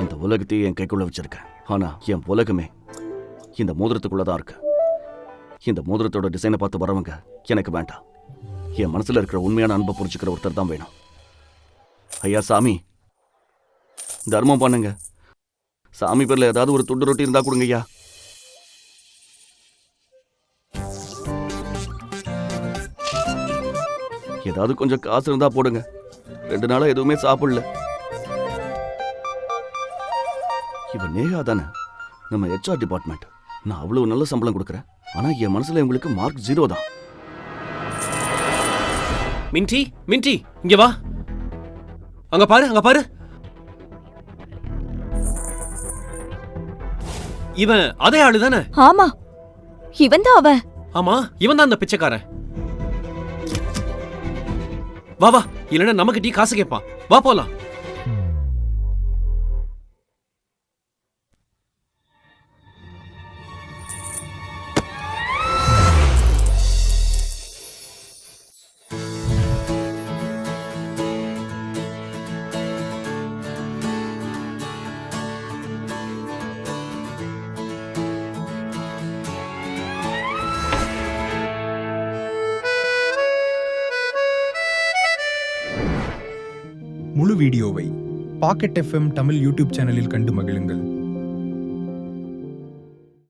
இந்த உலகத்தையே என் கைக்குள்ள வச்சிருக்கேன். ஆனா என் உலகமே இந்த மோதிரத்துக்குள்ளதான் இருக்கு. இந்த மோதிரத்தோட டிசைனை பார்த்து வரவங்க எனக்கு வேண்டாம். என் மனசுல இருக்கிற உண்மையான அன்பை புரிஞ்சுக்கிற ஒருத்தர் தான் வேணும். ஐயா சாமி, தர்மம் பண்ணுங்க. சாமி பேர்ல ஏதாவது ஒரு துண்டு ரொட்டி இருந்தா கொடுங்க ஐயா. ஏதாவது கொஞ்சம் காசு இருந்தா போடுங்க. 2 நாளா எதுவுமே சாப்பிடல. இவன் நேஹா தானே, நம்ம HR டிபார்ட்மெண்ட். நான் அவ்வளவு நல்ல சம்பளம் கொடுக்குறேன். ஆனா என் மனசுல உங்களுக்கு மார்க் 0 தான். மின்டி, மின்டி, இங்க வா. அங்க பாரு, அங்க பாரு. இவன் அதே ஆளு தானே? ஆமா, இவன் தான் அவன். ஆமா, இவன் தான் அந்த பிச்சைக்காரன். வா வா, இல்லைன்னா நமக்கு டீ காசு கேட்பான். வா போலாம். முழு வீடியோவை பாக்கெட் FM தமிழ் யூடியூப் சேனலில் கண்டு மகிழுங்கள்.